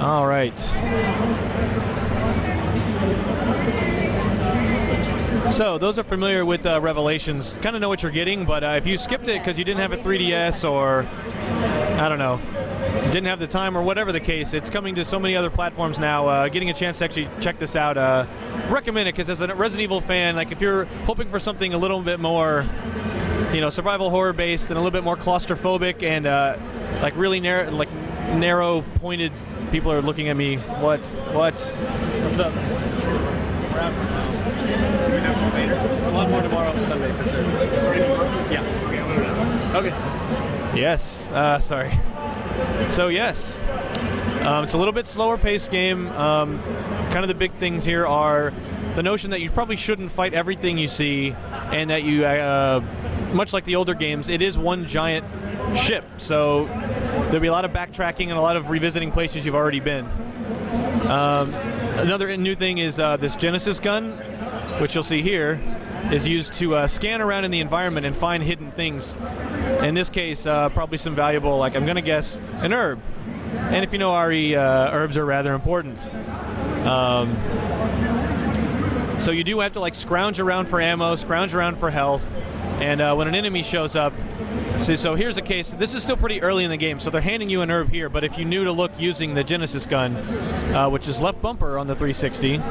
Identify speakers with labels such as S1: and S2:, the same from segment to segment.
S1: All right. So those are familiar with Revelations kind of know what you're getting, but if you skipped it because you didn't have a 3DS or, I don't know, didn't have the time or whatever the case, it's coming to so many other platforms now. Getting a chance to actually check this out, recommend it, because as a Resident Evil fan, like if you're hoping for something a little bit more, you know, survival horror based and a little bit more claustrophobic and like really narrow pointed, people are looking at me. What's up? We're out for now. We have later. A lot more tomorrow on Sunday for sure. Yeah. Okay. Yes. Sorry. So yes, it's a little bit slower paced game. Kind of the big things here are the notion that you probably shouldn't fight everything you see, and that you, much like the older games, it is one giant ship. So there'll be a lot of backtracking and a lot of revisiting places you've already been. Another new thing is this Genesis gun, which you'll see here, is used to scan around in the environment and find hidden things. In this case, probably some valuable, like I'm going to guess, an herb. And if you know RE, herbs are rather important. So you do have to like scrounge around for ammo, scrounge around for health, and when an enemy shows up, so here's a case. This is still pretty early in the game, so they're handing you an herb here, but if you knew to look using the Genesis gun, which is left bumper on the 360,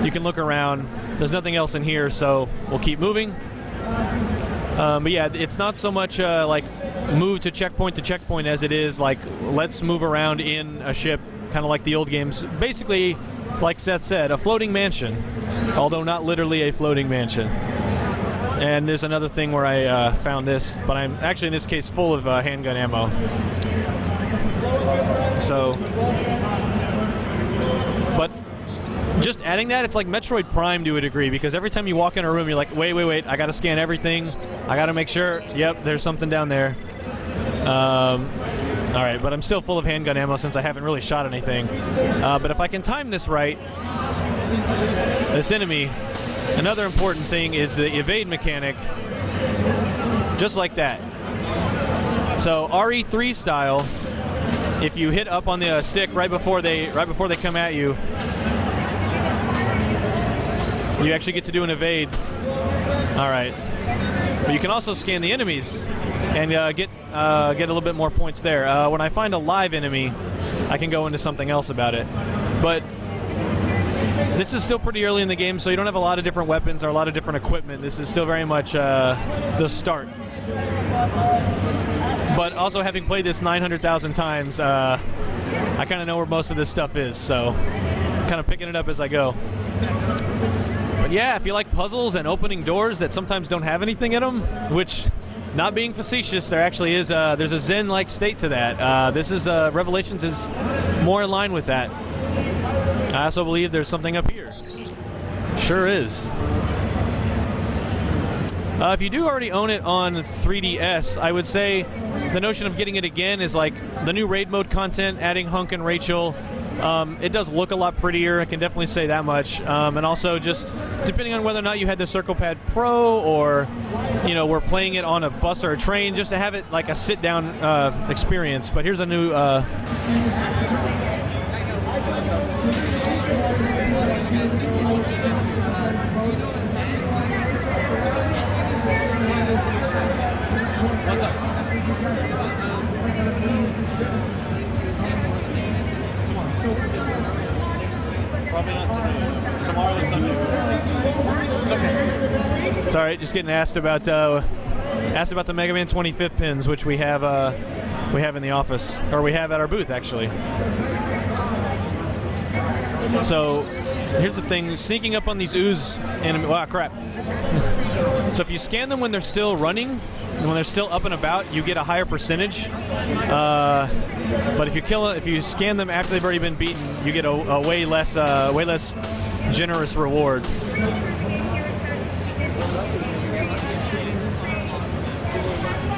S1: you can look around. There's nothing else in here, so we'll keep moving. But yeah, it's not so much like move to checkpoint as it is like let's move around in a ship, kind of like the old games. Basically, like Seth said, a floating mansion, although not literally a floating mansion. And there's another thing where I found this, but I'm actually in this case full of handgun ammo. So, but just adding that, it's like Metroid Prime to a degree, because every time you walk in a room, you're like, wait, I gotta scan everything. I gotta make sure, yep, there's something down there. Alright, but I'm still full of handgun ammo since I haven't really shot anything. But if I can time this right, this enemy, another important thing is the evade mechanic, just like that. So RE3 style, if you hit up on the stick right before they come at you, you actually get to do an evade. All right, but you can also scan the enemies and get a little bit more points there. When I find a live enemy, I can go into something else about it, but this is still pretty early in the game, so you don't have a lot of different weapons or a lot of different equipment. This is still very much the start. But also, having played this 900,000 times, I kind of know where most of this stuff is, so kind of picking it up as I go. But yeah, if you like puzzles and opening doors that sometimes don't have anything in them, which, not being facetious, there actually is there's a Zen-like state to that. This is Revelations is more in line with that. I also believe there's something up here. Sure is. If you do already own it on 3DS, I would say the notion of getting it again is like the new raid mode content, adding Hunk and Rachel. It does look a lot prettier, I can definitely say that much. And also just depending on whether or not you had the CirclePad Pro or, you know, we're playing it on a bus or a train, just to have it like a sit-down experience. But here's a new... Probably not today. Tomorrow or Sunday. It's okay. Sorry, just getting asked about the Mega Man 25th pins, which we have in the office, or we have at our booth actually. So here's the thing: sneaking up on these ooze enemy. Wow, crap! So if you scan them when they're still running, and when they're still up and about, you get a higher percentage. But if you scan them after they've already been beaten, you get a way less generous reward.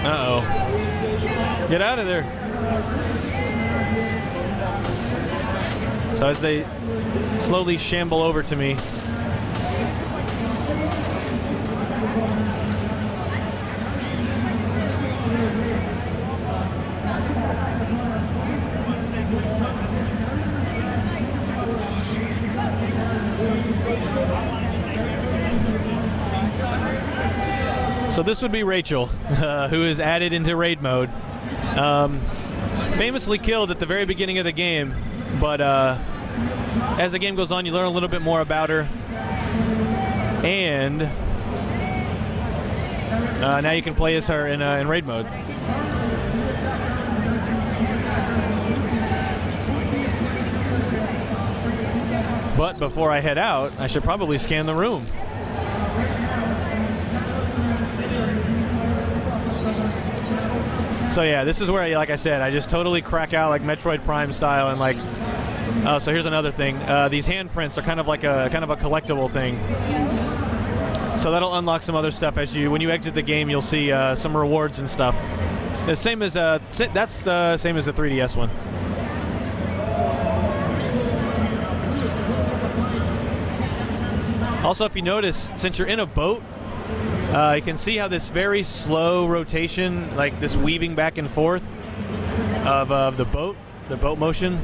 S1: Uh-oh. Get out of there. So as they slowly shamble over to me, So this would be Rachel, who is added into raid mode. Famously killed at the very beginning of the game, but as the game goes on, you learn a little bit more about her. And now you can play as her in raid mode. But before I head out, I should probably scan the room. So yeah, this is where, like I said, I just totally crack out like Metroid Prime style, and like, so here's another thing. These handprints are kind of like a collectible thing. So that'll unlock some other stuff when you exit the game. You'll see some rewards and stuff. The same as that's same as the 3DS one. Also, if you notice, since you're in a boat, you can see how this very slow rotation, like this weaving back and forth of the boat motion.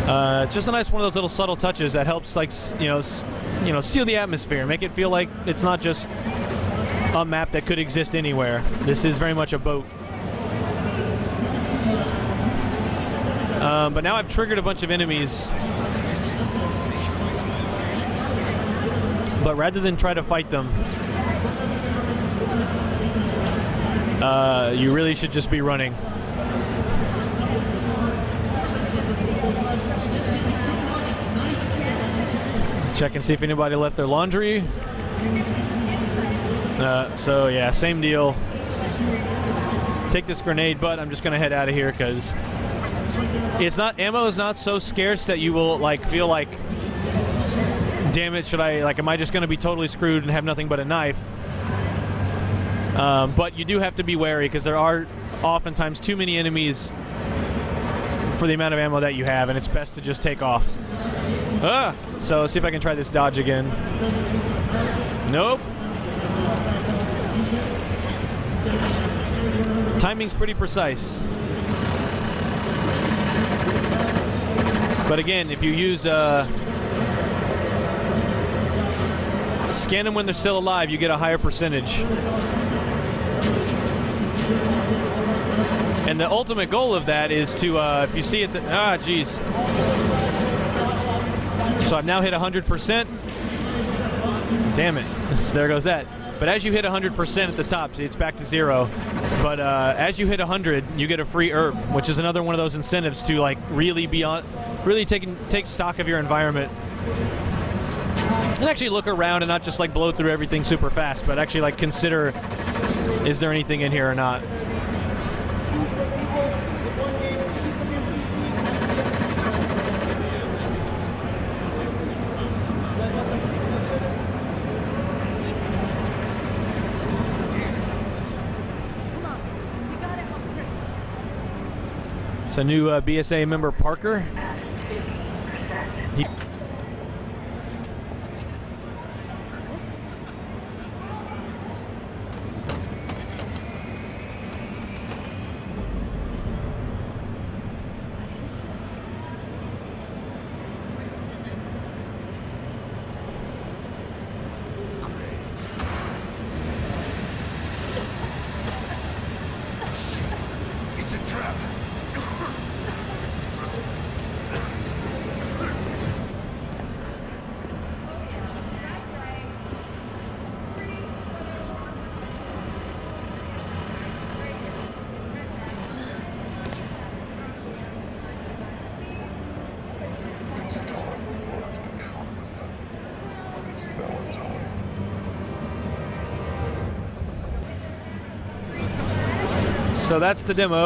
S1: It's just a nice one of those little subtle touches that helps, like, seal the atmosphere, make it feel like it's not just a map that could exist anywhere. This is very much a boat. But now I've triggered a bunch of enemies. But rather than try to fight them, you really should just be running. Check and see if anybody left their laundry. So yeah, same deal. Take this grenade, but I'm just gonna head out of here because ammo is not so scarce that you will feel like, damn it, am I just gonna be totally screwed and have nothing but a knife? But you do have to be wary because there are oftentimes too many enemies for the amount of ammo that you have, and it's best to just take off. So see if I can try this dodge again. Nope. Timing's pretty precise. But again, if you use scan them when they're still alive, you get a higher percentage. And the ultimate goal of that is to, if you see it, geez. So I've now hit 100%. Damn it. So there goes that. But as you hit 100% at the top, see, it's back to 0. But as you hit 100, you get a free herb, which is another one of those incentives to really take stock of your environment. And actually look around and not just blow through everything super fast, but actually consider, is there anything in here or not? It's a new BSA member, Parker. So that's the demo.